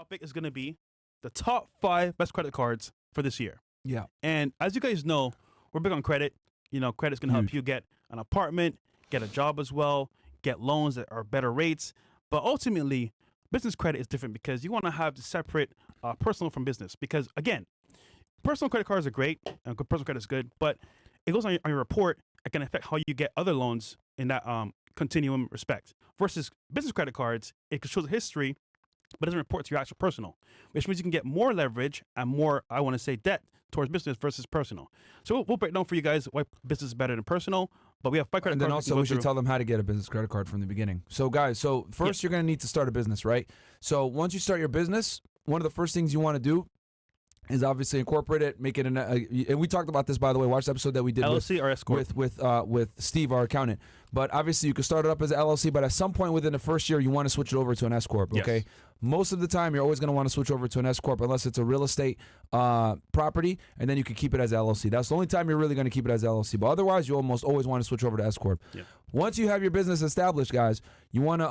topic is going to be the top 5 best credit cards for this year. Yeah. And as you guys know, we're big on credit. You know, credit's going to help you get an apartment, get a job as well, get loans that are better rates. But ultimately, business credit is different because you want to have to separate personal from business. Because again, personal credit cards are great, and personal credit is good, but it goes on your report. It can affect how you get other loans in that continuum respect. Versus business credit cards, it shows a history, but it doesn't report to your actual personal, which means you can get more leverage and more, I want to say, debt towards business versus personal. So we'll break down for you guys why business is better than personal, but we have 5 credit cards. And then also we should tell them how to get a business credit card from the beginning. So guys, first you're going to need to start a business, right? So once you start your business, one of the first things you want to do is obviously incorporate it, make it and we talked about this, by the way. Watch the episode that we did LLC or S corp with Steve, our accountant. But obviously you can start it up as an LLC, but at some point within the first year you want to switch it over to an S corp. Okay. Yes. Most of the time you're always going to want to switch over to an S corp unless it's a real estate property, and then you can keep it as LLC. That's the only time you're really going to keep it as LLC. But otherwise, you almost always want to switch over to S corp. Yeah. Once you have your business established, guys, you want to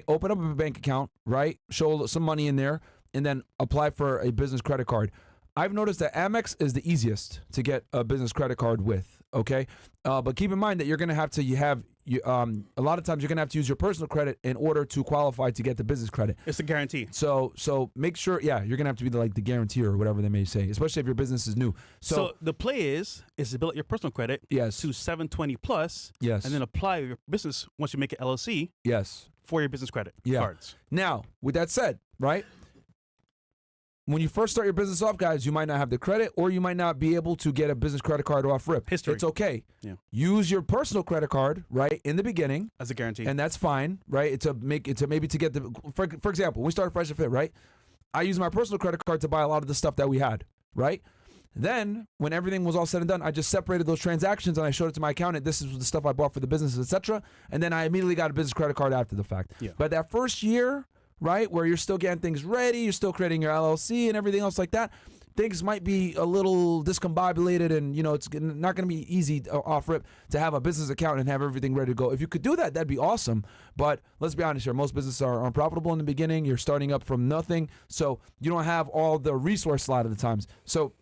open up a bank account, right? Show some money in there, and then apply for a business credit card. I've noticed that Amex is the easiest to get a business credit card with, okay? But keep in mind that you're going to have to a lot of times you're going to have to use your personal credit in order to qualify to get the business credit. It's a guarantee. So make sure, you're going to have to be the guarantor or whatever they may say, especially if your business is new. So the play is to build your personal credit to 720 plus, yes, and then apply your business once you make it LLC, yes, for your business credit cards. Now, with that said, right? When you first start your business off, guys, you might not have the credit, or you might not be able to get a business credit card off rip. History. It's okay. Yeah. Use your personal credit card, right, in the beginning as a guarantee, and that's fine, right? It's maybe to get for example, when we started FreshandFit, right? I used my personal credit card to buy a lot of the stuff that we had, right? Then, when everything was all said and done, I just separated those transactions and I showed it to my accountant. This is the stuff I bought for the business, etc. And then I immediately got a business credit card after the fact. Yeah. But that first year, right, where you're still getting things ready, you're still creating your LLC and everything else like that, things might be a little discombobulated, and it's not going to be easy off rip to have a business account and have everything ready to go. If you could do that, that'd be awesome. But let's be honest here, most businesses are unprofitable in the beginning. You're starting up from nothing, so you don't have all the resource a lot of the times. So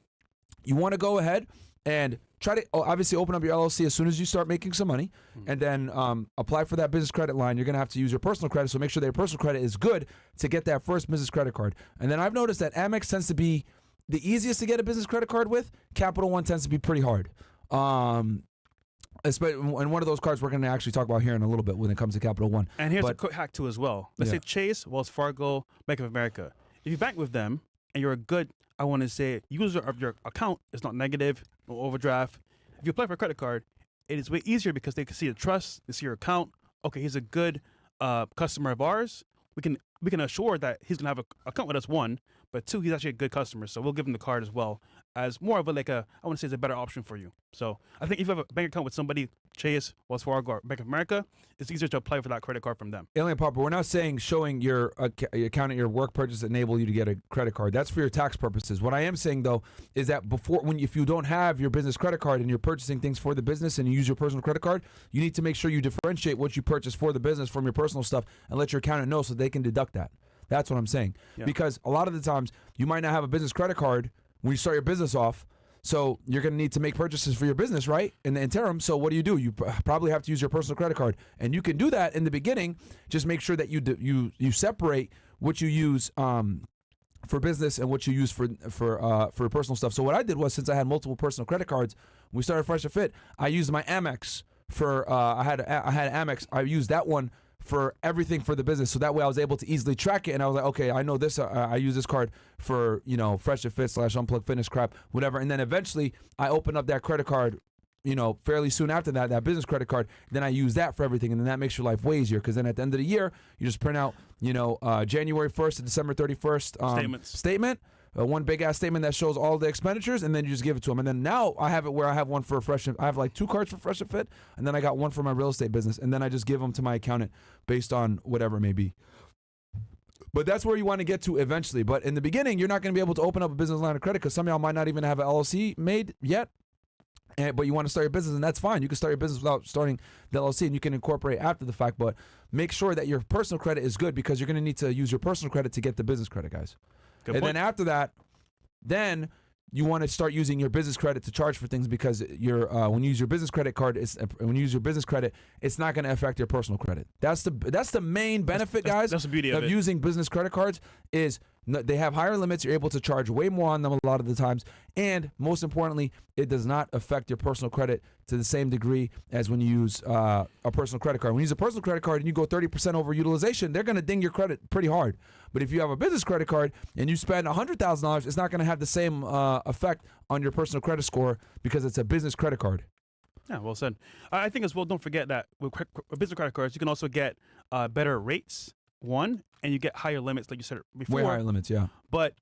you want to go ahead and try to obviously open up your LLC as soon as you start making some money, and then apply for that business credit line. You're going to have to use your personal credit, so make sure that your personal credit is good to get that first business credit card. And then I've noticed that Amex tends to be the easiest to get a business credit card with. Capital One tends to be pretty hard. And one of those cards we're going to actually talk about here in a little bit when it comes to Capital One. And here's a quick hack too as well. Let's say Chase, Wells Fargo, Bank of America. If you bank with them and you're a good, I want to say, user of your account, it's not negative, no overdraft. If you apply for a credit card, it is way easier because they can see the trust, they see your account. Okay, he's a good customer of ours. We can assure that he's going to have an account with us, 1, but 2, he's actually a good customer. So we'll give him the card as well as more of I want to say, it's a better option for you. So I think if you have a bank account with somebody, Chase, Wells Fargo, or Bank of America, it's easier to apply for that credit card from them. Alien Papa, we're not saying showing your account at your work purchase enable you to get a credit card. That's for your tax purposes. What I am saying, though, is that if you don't have your business credit card and you're purchasing things for the business and you use your personal credit card, you need to make sure you differentiate what you purchase for the business from your personal stuff and let your accountant know so they can deduct that. That's what I'm saying. Yeah. Because a lot of the times you might not have a business credit card when you start your business off. So you're going to need to make purchases for your business, right, in the interim. So what do? You probably have to use your personal credit card. And you can do that in the beginning. Just make sure that you separate what you use for business and what you use for personal stuff. So what I did was, since I had multiple personal credit cards, when we started FreshandFit, I used my Amex for I had Amex. I used that one for everything for the business, so that way I was able to easily track it, and I was like, okay, I know this. I use this card for FreshandFit / Unplugged Fitness crap, whatever. And then eventually I opened up that credit card, fairly soon after that business credit card. Then I use that for everything, and then that makes your life way easier, because then at the end of the year you just print out, January 1st to December 31st statement. One big ass statement that shows all the expenditures, and then you just give it to them. And then now I have it where I have one for I have like 2 cards for FreshandFit, and then I got one for my real estate business, and then I just give them to my accountant based on whatever it may be. But that's where you want to get to eventually. But in the beginning, you're not going to be able to open up a business line of credit because some of y'all might not even have an LLC made yet. But you want to start your business, and that's fine. You can start your business without starting the LLC, and you can incorporate after the fact. But make sure that your personal credit is good, because you're going to need to use your personal credit to get the business credit, guys. Good and point. then after that, then you want to start using your business credit to charge for things, because when you use your business credit card, when you use your business credit, it's not going to affect your personal credit. That's the main benefit, guys. That's the beauty of it. Using business credit cards is they have higher limits. You're able to charge way more on them a lot of the times, and most importantly, it does not affect your personal credit to the same degree as when you use a personal credit card. When you use a personal credit card and you go 30% over utilization, they're going to ding your credit pretty hard. But if you have a business credit card and you spend $100,000, it's not going to have the same effect on your personal credit score, because it's a business credit card. Yeah, well said. I think as well, don't forget that with business credit cards, you can also get better rates, and you get higher limits, like you said before. Way higher limits, yeah. But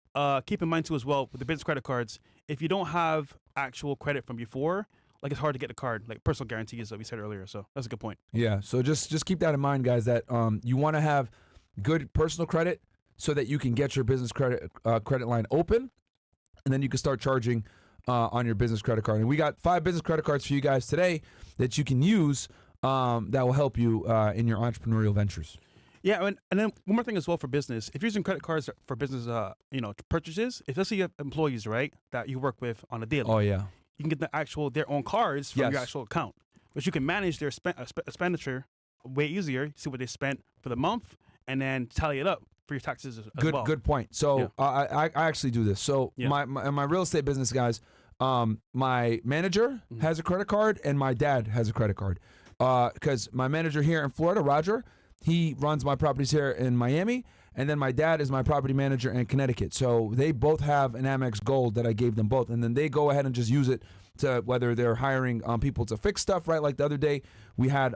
keep in mind too as well, with the business credit cards, if you don't have actual credit from before, like it's hard to get the card, like personal guarantees that we said earlier. So that's a good point. Yeah, so just keep that in mind, guys, that you want to have good personal credit so that you can get your business credit line open, and then you can start charging on your business credit card. And we got 5 business credit cards for you guys today that you can use that will help you in your entrepreneurial ventures. Yeah, and then one more thing as well for business. If you're using credit cards for business, purchases, if let's say you have employees, right, that you work with on a daily. Oh, yeah. You can get their own cards from Yes. your actual account, which you can manage their expenditure way easier. See what they spent for the month, and then tally it up for your taxes as well. Good point. So I actually do this. So Yeah. my real estate business, guys, my manager has a credit card and my dad has a credit card. Because my manager here in Florida, Roger, he runs my properties here in Miami, and then my dad is my property manager in Connecticut. So they both have an Amex Gold that I gave them both, and then they go ahead and just use it to, whether they're hiring people to fix stuff, right? Like the other day, we had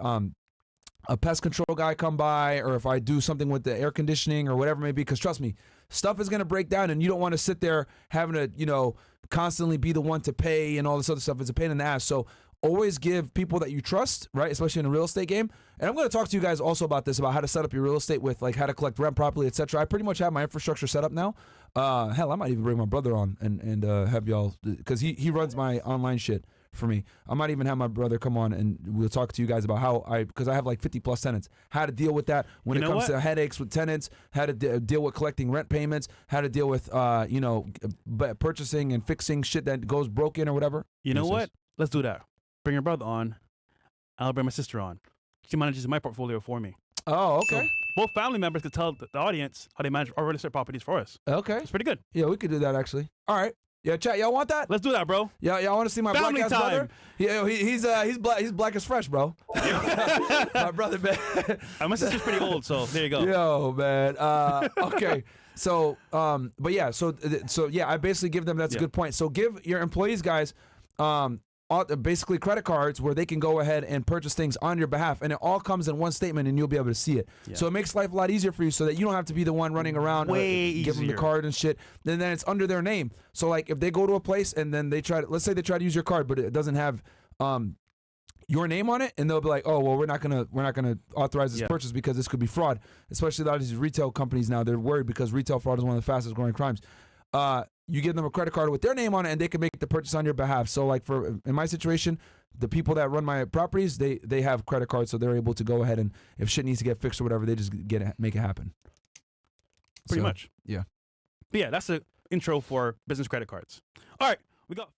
a pest control guy come by, or if I do something with the air conditioning or whatever it may be, because trust me, stuff is going to break down, and you don't want to sit there having to, constantly be the one to pay and all this other stuff. It's a pain in the ass. So always give people that you trust, right? Especially in a real estate game. And I'm going to talk to you guys also about this, about how to set up your real estate with like how to collect rent properly, etc. I pretty much have my infrastructure set up now. Hell, I might even bring my brother on and have y'all, because he runs my online shit for me. I might even have my brother come on and we'll talk to you guys about because I have like 50 plus tenants, how to deal with that when it comes to headaches with tenants, how to deal with collecting rent payments, how to deal with, purchasing and fixing shit that goes broken or whatever. You know what? Let's do that. Bring your brother on. I'll bring my sister on. She manages my portfolio for me. Oh, okay. So both family members could tell the audience how they manage our real estate properties for us. Okay. It's pretty good. Yeah, we could do that actually. All right. Yeah, chat. Y'all want that? Let's do that, bro. Yeah, y'all want to see my Family black ass brother? Yeah, he's black. He's black as fresh, bro. My brother, man. My sister's pretty old, so there you go. Yo, man. Okay. So, but yeah. So yeah, I basically give them. That's a good point. So give your employees, guys, basically credit cards where they can go ahead and purchase things on your behalf, and it all comes in one statement, and you'll be able to see it. Yeah. So it makes life a lot easier for you, so that you don't have to be the one running around. Give them the card and shit. And then it's under their name. So like if they go to a place and then let's say they try to use your card, but it doesn't have your name on it, and they'll be like, oh well, we're not gonna authorize this purchase because this could be fraud. Especially a lot of these retail companies now, they're worried because retail fraud is one of the fastest growing crimes. You give them a credit card with their name on it, and they can make the purchase on your behalf. So like in my situation, the people that run my properties, they have credit cards, so they're able to go ahead and if shit needs to get fixed or whatever, they just make it happen. Pretty much. Yeah. But yeah, that's the intro for business credit cards. All right, we got